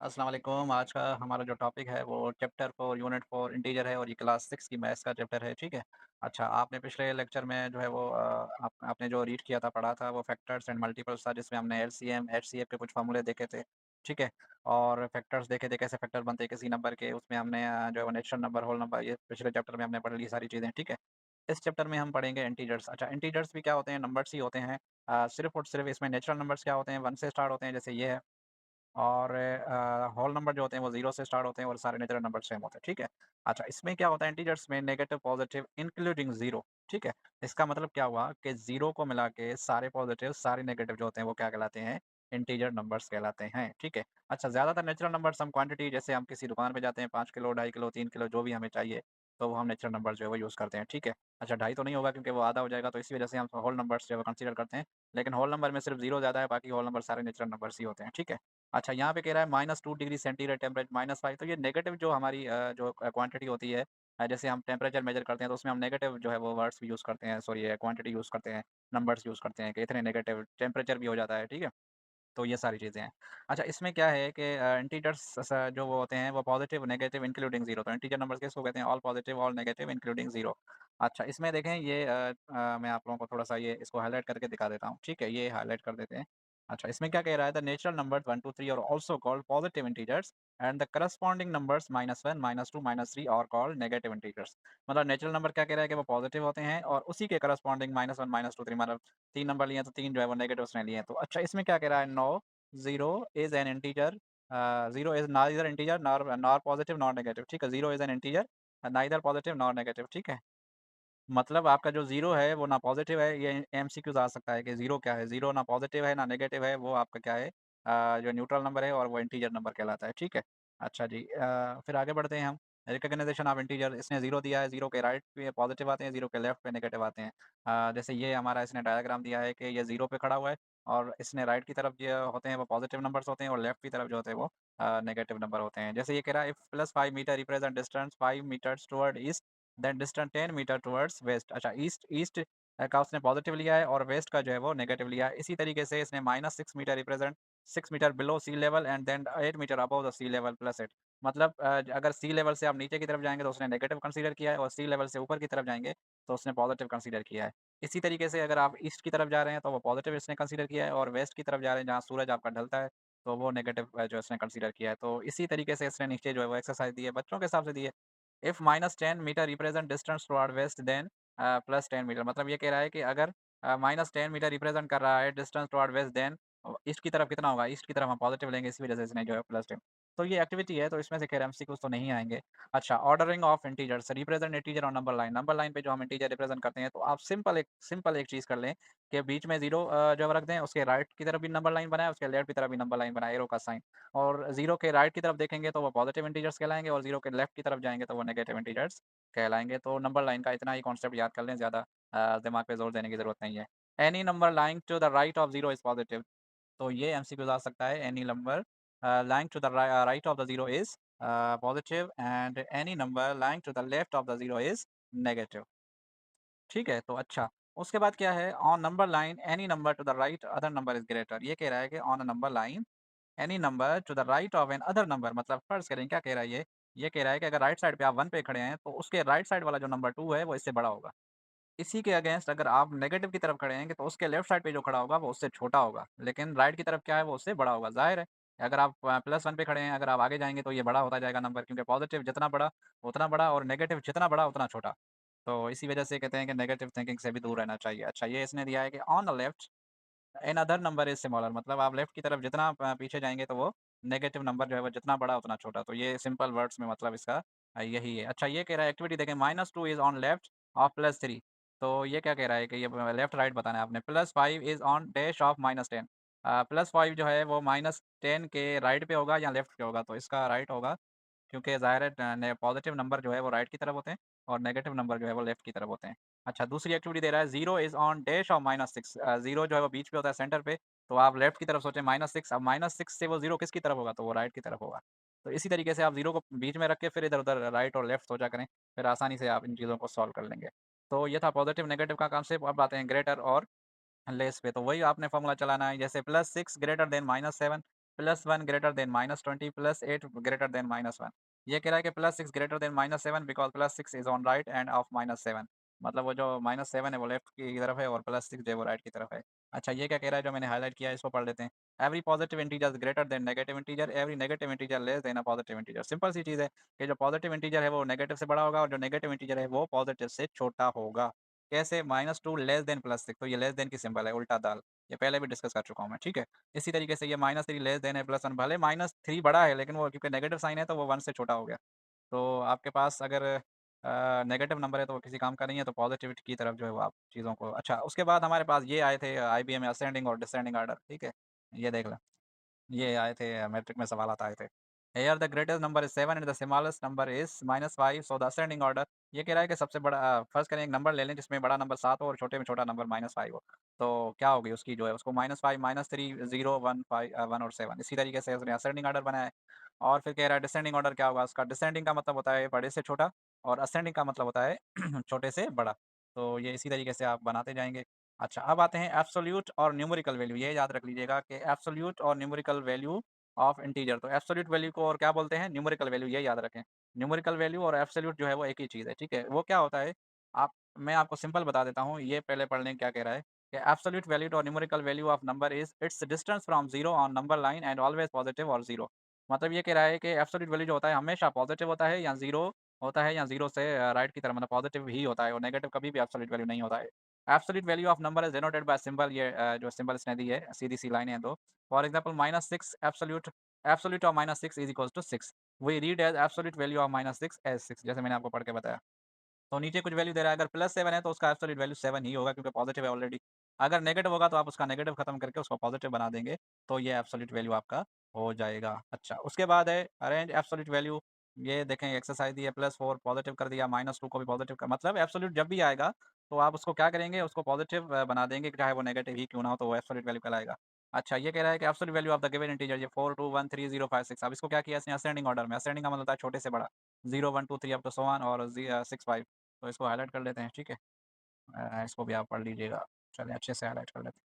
अस्सलाम वालेकुम। आज का हमारा जो टॉपिक है वो चैप्टर 4 यूनिट 4 इंटीजर है और ये क्लास 6 की मैथ्स का चैप्टर है, ठीक है? अच्छा, आपने पिछले लेक्चर में जो है वो आपने जो रीड किया था, पढ़ा था वो फैक्टर्स एंड मल्टीपल्स था जिसमें हमने एलसीएम, एचसीएफ के कुछ फ़ॉर्मूले देखे थे, ठीक है? और फैक्टर्स देखे थे कैसे फैक्टर बनते हैं किसी नंबर के, उसमें हमने जो है वो नेचुरल नंबर, होल नंबर ये पिछले चैप्टर में हमने पढ़ ली सारी चीज़ें, ठीक है? इस चैप्टर में हम पढ़ेंगे इंटीजर्स। अच्छा, इंटीजर्स भी क्या होते हैं? नंबर्स ही होते हैं। सिर्फ़ और सिर्फ़ इसमें नेचुरल नंबर्स क्या होते हैं? 1 से स्टार्ट होते हैं जैसे ये है। और होल नंबर जो होते हैं वो 0 से स्टार्ट होते हैं और सारे नेचुरल नंबर सेम होते हैं, ठीक है? अच्छा, इसमें क्या होता है इंटीजर्स में नेगेटिव, पॉज़िटिव इंक्लूडिंग 0, ठीक है? इसका मतलब क्या हुआ कि 0 को मिला के सारे पॉज़िटिव, सारे नेगेटिव जो होते हैं वो क्या कहलाते हैं? इंटीजर नंबर्स कहलाते हैं, ठीक है? अच्छा, ज़्यादातर नेचुरल नंबर्स हम क्वांटिटी जैसे हम किसी दुकान पे जाते हैं 5 किलो, 2.5 किलो, 3 किलो जो भी हमें चाहिए, तो वो हम नेचुरल नंबर जो है वो यूज़ करते हैं, ठीक है? अच्छा, 2.5 तो नहीं होगा क्योंकि वो आधा हो जाएगा तो इसी वजह से हम होल नंबर्स जो है वो कंसीडर करते हैं। लेकिन होल नंबर में सिर्फ़ 0 ज़्यादा है, बाकी होल नंबर सारे नेचुरल नंबर्स ही होते हैं, ठीक है? अच्छा, यहाँ पे कह रहा है -2 डिग्री सेंटीग्रेड टेम्परेचर -5 तो ये नेगेटिव जो हमारी जो क्वांटिटी होती है जैसे हम टेम्परेचर मेजर करते हैं तो उसमें हम नेगेटिव जो है वो वर्ड्स भी यूज़ करते हैं, सॉरी क्वांटिटी यूज़ करते हैं, नंबर्स यूज़ करते हैं कि इतने नेगेटिव टेम्परेचर भी हो जाता है, ठीक है? तो ये सारी चीज़ें हैं। अच्छा, इसमें क्या है कि इंटीजर्स जो वो होते हैं वो पॉज़िटिव, नेगेटिव इंक्लूडिंग 0 तो इंटीजर नंबर्स किसको कहते हैं? All positive, all negative including 0। अच्छा, इसमें देखें ये मैं आप लोगों को थोड़ा-सा ये इसको हाइलाइट करके दिखा देता हूँ, ठीक है? ये हाइलाइट कर देते हैं। अच्छा, इसमें क्या कह रहा है? The natural numbers 1, 2, 3 are also called positive integers and the corresponding numbers -1, -2, -3 are called negative integers. मतलब नेचुरल नंबर क्या कह रहा है कि वो पॉज़िटिव होते हैं और उसी के करस्पॉन्डिंग -1, -2, 3 मतलब 3 नंबर लिए हैं तो 3 जो है वो नेगेटिव उसने लिए हैं। तो अच्छा, इसमें क्या कह रहा है? No 0 is an integer, 0 is neither integer nor positive nor negative, ठीक है? 0 is an integer, neither positive nor negative, ठीक है? मतलब आपका जो 0 है वो ना पॉज़िटिव है, ये एमसीक्यूज़ आ सकता है कि 0 क्या है? 0 ना पॉज़िटिव है, ना नेगेटिव है, वो आपका क्या है? जो न्यूट्रल नंबर है और वो इंटीजर नंबर कहलाता है, ठीक है? अच्छा जी, फिर आगे बढ़ते हैं हम। रिकॉग्नाइज़ेशन ऑफ इंटीजर इसने 0 दिया है, 0 के राइट पे पॉज़िटिव आते हैं, 0 के लेफ्ट पे नेगेटिव आते हैं। जैसे ये हमारा इसने डायग्राम दिया है कि ये 0 पे खड़ा हुआ है और इसने राइट की तरफ जो होते हैं वो पॉज़िटिव नंबर्स होते हैं और लेफ्ट की तरफ जो होते हैं वो नेगेटिव नंबर होते हैं। जैसे ये कह रहा है if +5 metre represent distance 5 metres toward east then distance 10 metre towards west. अच्छा, ईस्ट ईस्ट का उसने पॉजिटिव लिया है और वेस्ट का जो है वो नेगेटिव लिया है। इसी तरीके से इसने -6 metre represent 6 metre below sea level and then 8 metre above the sea level plus 8 मतलब अगर सी लेवल से आप नीचे की तरफ जाएँगे तो उसने नेगेटिव कंसीडर किया है और सी लेवल से ऊपर की तरफ जाएँगे तो उसने पॉजिटिव कंसीडर किया है। इसी तरीके से अगर आप ईस्ट की तरफ जा रहे हैं तो वो पॉजिटिव इसने कंसीडर किया है और वेस्ट की तरफ जा रहे हैं जहाँ सूरज आपका ढलता है तो वो नेगेटिव जो इसने कंसीडर किया है। तो इसी तरीके से इसने नीचे जो है वो एक्सरसाइज़ दी है, बच्चों के हिसाब से दी है। If -10 metre represent distance toward west then +10 metre मतलब ये कह रहा है कि अगर -10 मीटर रिप्रेजेंट कर रहा है distance toward west then east की तरफ कितना होगा? ईस्ट की तरफ हम पॉजिटिव लेंगे इसी वजह से इसने जो है +10 तो ये एक्टिविटी है तो इसमें से खैर एमसीक्यूज़ तो नहीं आएँगे। अच्छा, ordering of integers represent integer on number line पे जो हम इंटीजर रिप्रेजेंट करते हैं तो आप सिंपल एक चीज़ कर लें कि बीच में 0 जो रख दें, उसके राइट की तरफ भी नंबर लाइन बनाएँ, उसके लेफ्ट की तरफ भी नंबर लाइन बनाएँ, एरो का साइन और 0 के राइट की तरफ देखेंगे तो वो पॉजिटिव इंटीजर्स कहलाएँगे और 0 के लेफ्ट की तरफ जाएँगे तो वो नेगेटिव इंटीजर्स कहलाएँगे। तो नंबर लाइन का इतना ही कॉन्सेप्ट याद कर लें, ज़्यादा दिमाग पे ज़ोर देने की ज़रूरत नहीं है। Any number lying to the right of 0 is positive तो ये एमसीक्यूज़ आ सकता है। Any number lying to the right of the 0 is positive and any number lying to the left of the 0 is negative. ठीक है? तो अच्छा, उसके बाद क्या है on number line any number to the right other number is greater ये कह रहा है कि on a number line any number to the right of an other number मतलब फ़र्ज़ करें क्या कह रहा है ये? ये कह रहा है कि अगर राइट साइड पे आप 1 पे खड़े हैं, तो उसके राइट साइड वाला जो नंबर 2 है, वो इससे बड़ा होगा। इसी के अगेंस्ट अगर आप नेगेटिव की तरफ खड़े हैं, तो उसके लेफ्ट साइड पे जो खड़ा होगा, वो उससे छोटा होगा। लेकिन राइट की तरफ क्या है, वो उससे बड़ा होगा। ज़ाहिर है, अगर आप +1 पे खड़े हैं, अगर आप आगे जाएँगे, तो ये बड़ा होता जाएगा नंबर क्योंकि पॉज़िटिव जितना बड़ा, उतना बड़ा और नेगेटिव जितना बड़ा, उतना छोटा। तो इसी वजह से कहते हैं कि नेगेटिव थिंकिंग से भी दूर रहना चाहिए। अच्छा, ये इसने दिया है कि on the left N other number is smaller मतलब आप लेफ्ट की तरफ जितना पीछे जाएँगे तो वो नेगेटिव नंबर जो है वो जितना बड़ा उतना छोटा। तो ये सिंपल वर्ड्स में मतलब इसका यही है। अच्छा ये कह रहा है एक्टिविटी देखें -2 इज़ ऑन लेफ्ट ऑफ +3 तो ये क्या कह रहा है कि ये लेफ्ट राइट बताना है आपने। +5 इज़ ऑन डैश ऑफ -10 +5 जो है वो -10 के राइट पे होगा या लेफ्ट पे होगा? तो इसका राइट होगा क्योंकि ज़ाहिर है पॉज़िटिव नंबर जो है वो राइट की तरफ होते हैं और नेगेटिव नंबर जो है वो लेफ्ट की तरफ होते हैं। अच्छा दूसरी एक्टिविटी दे रहा है 0 इज़ ऑन डैश ऑफ -6 0 जो है वो बीच पे होता है सेंटर पे, तो आप लेफ्ट की तरफ सोचें -6 अब -6 से वो 0 किसकी तरफ होगा? तो वो राइट की तरफ होगा। तो इसी तरीके से आप 0 को बीच में रख के फिर इधर-उधर राइट और लेफ्ट सोचा करें, फिर आसानी से आप इन चीज़ों को सॉल्व कर लेंगे। तो ये था पॉज़िटिव नेगेटिव का कॉन्सेप्ट अब आते हैं ग्रेटर और लेस पे, तो वही आपने फ़ॉर्मूला चलाना है जैसे +6 greater than -7 +1 greater than -20 +8 greater than -1। ये कह रहा है कि +6 greater than -7 because +6 is on right end of -7। मतलब वो जो -7 है वो लेफ्ट की तरफ है और +6 जो है वो राइट की तरफ है। अच्छा ये क्या कह रहा है जो मैंने हाइलाइट किया है इसको पढ़ लेते हैं। Every positive integer is greater than negative integer, every negative integer less than a positive integer. Simple सी चीज़ है कि जो पॉजिटिव इंटीजर है वो नेगेटिव से बड़ा होगा और जो नेगेटिव इंटीजर है वो पॉजिटिव से छोटा होगा। कैसे? -2 लेस देन +6 तो ये लेस देन की सिंबल है उल्टा दाल। ये पहले भी डिस्कस कर चुका हूँ मैं, ठीक है? इसी तरीके से ये -3 लेस देन है +1 भले -3 बड़ा है लेकिन वो क्योंकि नेगेटिव साइन है तो वो 1 से छोटा हो गया। तो आपके पास अगर नेगेटिव नंबर है तो वो किसी काम का नहीं है तो पॉज़िटिविटी की तरफ जो है वो आप चीज़ों को अच्छा उसके बाद हमारे पास ये आए थे आईबीए में असेंडिंग और डिसेंडिंग ऑर्डर, ठीक है? ये देख लें। ये आए थे मैट्रिक में सवालात आए थे। Here the greatest number is 7 and the smallest number is -5 so the ascending order ये कह रहा है कि सबसे बड़ा फर्ज़ करें एक नंबर ले लें जिसमें बड़ा नंबर 7 हो और छोटे में छोटा नंबर -5 हो। तो क्या होगी उसकी जो है उसको -5, -3, 0, 1, 1 और 7 इसी तरीके से उसने असेंडिंग ऑर्डर बनाया है। और फिर कह रहा है डिसेंडिंग ऑर्डर क्या होगा उसका डिसेंडिंग का मतलब होता है बड़े से छोटा और असेंडिंग का मतलब होता है छोटे से बड़ा। तो ये इसी तरीके से आप बनाते जाएँगे। अच्छा अब आते हैं एब्सोल्यूट और न्यूमेरिकल वैल्यू ये याद रख लीजिएगा कि एब्सोल्यूट और न्यूमेरिकल वैल्यू ऑफ इंटीजर तो एब्सोल्यूट वैल्यू को और क्या बोलते हैं न्यूमेरिकल वैल्यू ये याद रखें। न्यूमेरिकल वैल्यू और एब्सोल्यूट जो है वो एक ही चीज़ है, ठीक है? वो क्या होता है आप मैं आपको सिंपल बता देता हूँ, ये पहले पढ़ लें क्या कह रहा है कि एब्सोल्यूट वैल्यू और numerical value of number is it's distance from 0 on number line and always positive और 0 मतलब ये कह रहा है कि एब्सोल्यूट वैल्यू जो होता है हमेशा पॉजिटिव होता है या 0 होता है या 0 से राइट की तरफ मतलब पॉजिटिव ही होता है और नेगेटिव कभी भी एब्सोल्यूट वैल्यू नहीं होता है। Absolute value of number is denoted by symbol ये जो सिंबल इसने दी है, सीधी-सी लाइनें हैं 2 for example -6 absolute absolute of -6 is equals to 6 we read as absolute value of -6 as 6 जैसे मैंने आपको पढ़ के बताया। तो नीचे कुछ वैल्यू दे रहा है अगर +7 है तो उसका एब्सोल्यूट वैल्यू 7 ही होगा क्योंकि पॉजिटिव है ऑलरेडी। अगर नेगेटिव होगा तो आप उसका नेगेटिव खत्म करके उसको पॉजिटिव बना देंगे, तो ये एब्सोल्यूट वैल्यू आपका हो जाएगा। अच्छा, उसके बाद है अरेंज एब्सोल्यूट वैल्यू ये देखें एक्सरसाइज़ दी है +4 पॉजिटिव कर दिया, -2 को भी पॉजिटिव का मतलब एब्सोल्यूट जब भी आएगा, तो आप उसको क्या करेंगे उसको पॉजिटिव बना देंगे चाहे वो नेगेटिव ही क्यों ना हो तो वो एब्सोल्यूट वैल्यू कहलाएगा। अच्छा, ये कह रहा है कि absolute value of the given integer ये 4, 2, 1, 3, 0, 5, 6 अब इसको क्या किया इसने असेंडिंग ऑर्डर में, असेंडिंग का मतलब होता है छोटे से बड़ा। 0, 1, 2, 3 अप टू सो ऑन और 6, 5 तो इसको हाइलाइट कर लेते हैं, ठीक है? इसको भी आप पढ़ लीजिएगा। चलिए अच्छे से हाइलाइट कर लेते हैं,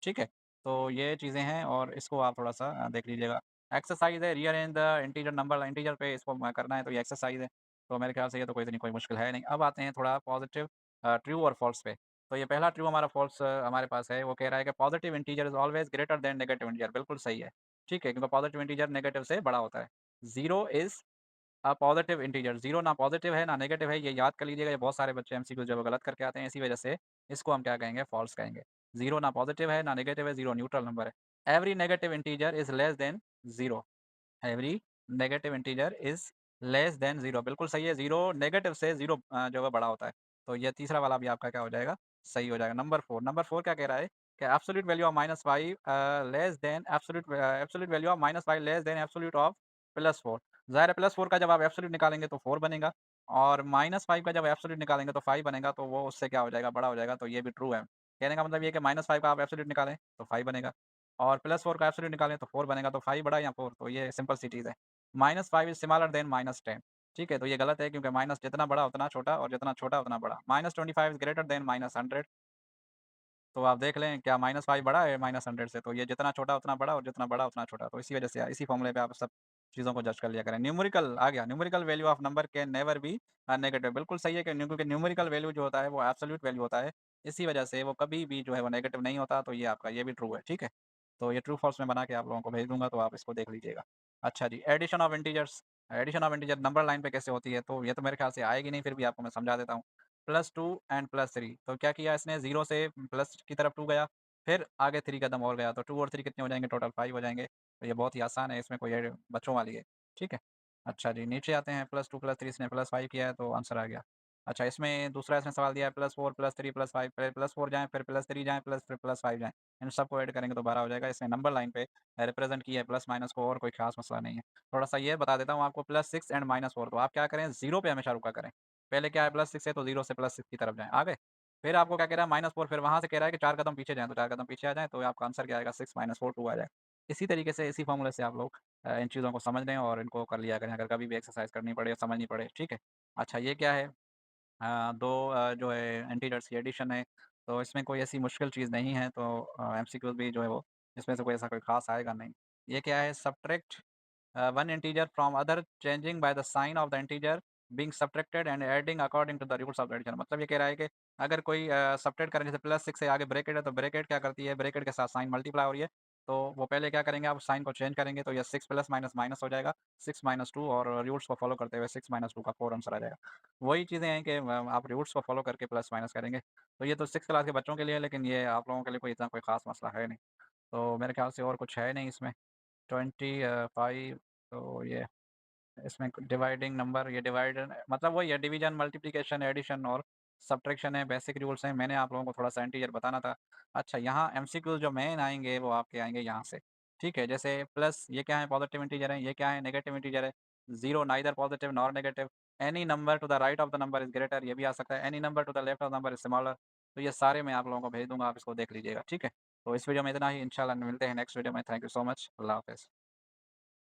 ठीक है? तो ये चीज़ें हैं और इसको आप थोड़ा-सा देख लीजिएगा। एक्सरसाइज़ है rearrange the integer number integer पे इसको करना है तो ये एक्सरसाइज़ है। तो मेरे ख्याल से ये तो कोई इतनी कोई मुश्किल है नहीं। अब आते हैं थोड़ा पॉज़िटिव ट्रू और फ़ॉल्स पे। तो ये पहला ट्रू हमारा फ़ॉल्स हमारे पास है, वो कह रहा है कि positive integer is always greater than negative integer बिल्कुल सही है, ठीक है? क्योंकि पॉज़िटिव इंटीजर नेगेटिव से बड़ा होता है। 0 इज़ पॉज़िटिव इंटीजर 0 ना पॉज़िटिव है, ना नेगेटिव है, ये याद कर लीजिएगा, ये बहुत सारे बच्चे एमसीक्यू जो है वो गलत करके आते हैं, इसी वजह से इसको हम क्या कहेंगे, फ़ॉल्स कहेंगे। 0 ना पॉज़िटिव है, ना नेगेटिव है, 0 न्यूट्रल नंबर है। Every negative integer is less than 0 every negative integer is less than 0 बिल्कुल सही है, 0 नेगेटिव से 0 जो है बड़ा होता है। तो ये तीसरा वाला भी आपका क्या हो जाएगा, सही हो जाएगा। नंबर 4 क्या कह रहा है कि absolute value of -5 less than absolute value of -5 less than absolute of +4 ज़ाहिर है +4 का जब आप एब्सोल्यूट निकालेंगे तो 4 बनेगा और -5 का जब एब्सोल्यूट निकालेंगे तो 5 बनेगा, तो वो उससे क्या हो जाएगा, बड़ा हो जाएगा, तो ये भी ट्रू है। कहने का मतलब ये है कि -5 का आप एब्सोल्यूट निकालें तो 5 बनेगा और +4 का एब्सोल्यूट निकालें तो 4 बनेगा, तो 5 बड़ा या 4 तो ये सिंपल सी चीज़ है। -5 इज़ स्मॉलर देन -10 ठीक है, तो ये गलत है क्योंकि माइनस जितना बड़ा उतना छोटा और जितना छोटा उतना बड़ा। -25 इज़ ग्रेटर देन -100 तो आप देख लें क्या -5 बड़ा है -100 से? तो ये जितना छोटा उतना बड़ा और जितना बड़ा उतना छोटा। तो इसी वजह से इसी फ़ॉर्मूले पे आप सब चीज़ों को जज कर लिया करें। न्यूमेरिकल आ गया, numerical value of number can never be negative बिल्कुल सही है कि क्योंकि न्यूमेरिकल वैल्यू जो होता है वो एब्सोल्यूट वैल्यू होता है। इसी वजह से वो कभी भी जो है वो नेगेटिव नहीं होता, तो ये आपका ये भी ट्रू है, ठीक है? तो ये ट्रू फॉल्स मैं बना के आप लोगों को भेज दूँगा, तो आप इसको देख लीजिएगा। अच्छा जी, addition of integer number line पे कैसे होती है? तो ये तो मेरे ख्याल से आएगी नहीं, फिर भी आपको मैं समझा देता हूँ। +2 एंड +3 तो क्या किया इसने 0 से प्लस की तरफ 2 गया, फिर आगे 3 कदम और गया, तो 2 और 3 कितने हो जाएँगे? टोटल 5 हो जाएँगे। तो ये बहुत ही आसान है, इसमें कोई बच्चों वाली है, ठीक है? अच्छा जी, नीचे आते हैं +2 +3 इसने +5 किया है तो आंसर आ गया। अच्छा इसमें दूसरा इसने सवाल दिया है +4 +3 +5 पहले +4 जाएँ, फिर +3 जाएँ, फिर +5 जाएँ। इन सबको ऐड करेंगे तो 12 हो जाएगा। इसने नंबर लाइन पे रिप्रेज़ेंट किया है प्लस-माइनस को और कोई ख़ास मसला नहीं है। थोड़ा-सा ये बता देता हूँ आपको +6 एंड -4 तो आप क्या करें 0 पे हमेशा रुका करें। पहले क्या है +6 है तो 0 से +6 की तरफ जाएँ, आ गए? फिर आपको क्या कह रहा है -4 फिर वहाँ से कह रहा है कि 4 कदम पीछे जाएँ, तो 4 कदम पीछे आ जाएँ, तो आपका आंसर क्या आएगा 6 -4 2 आ जाएगा। इसी तरीके से इसी फ़ॉर्मूले से आप लोग इन चीज़ों को समझ लें और इनको कर लिया करें, अगर कभी भी एक्सरसाइज़ करनी पड़े या समझनी पड़े, ठीक है? अच्छा ये क्या है 2 जो है इंटीजर्स की एडिशन है, तो इसमें कोई ऐसी मुश्किल चीज़ नहीं है, तो एमसीक्यूज़ भी जो है वो इसमें से कोई ऐसा कोई ख़ास आएगा नहीं। ये क्या है? Subtract one integer from other changing by the sign of the integer being subtracted and adding according to the rules of addition. मतलब ये कह रहा है कि अगर कोई सब्ट्रैक्ट करें, जैसे +6 से आगे ब्रैकेट है, तो ब्रैकेट क्या करती है? ब्रैकेट के साथ साइन मल्टीप्लाई हो रही है, तो वो पहले क्या करेंगे, आप साइन को चेंज करेंगे, तो ये 6 प्लस माइनस माइनस हो जाएगा, 6 माइनस 2, और रूल्स को फॉलो करते हुए 6 माइनस 2 का 4 आंसर आ जाएगा। वही चीज़ें हैं कि आप रूल्स को फॉलो करके प्लस माइनस करेंगे। तो ये तो 6 क्लास के बच्चों के लिए है, लेकिन ये आप लोगों के लिए कोई इतना कोई खास मसला है नहीं। तो मेरे ख्याल से और कुछ है नहीं इसमें। 25, तो ये इसमें डिवाइडिंग नंबर, ये डिवाइड मतलब वही है, डिवीजन, मल्टीप्लिकेशन, एडिशन और सब्ट्रैक्शन है, बेसिक रूल्स हैं। मैंने आप लोगों को थोड़ा सा इंटीजर बताना था। अच्छा, यहाँ एमसीक्यूज जो मेन आएंगे वो आपके आएंगे यहाँ से। ठीक है, जैसे प्लस, ये क्या है? पॉजिटिव इंटीजर है। ये क्या है? नेगेटिव इंटीजर है। Zero neither positive nor negative. Any number to the right of the number is greater, ये भी आ सकता है। Any number to the left of the number is smaller. तो ये सारे मैं आप लोगों को भेज दूंगा, आप इसको देख लीजिएगा। ठीक है, तो इस वीडियो में इतना ही। इंशाल्लाह मिलते हैं नेक्स्ट वीडियो में। Thank you so much. अल्लाह हाफिज़।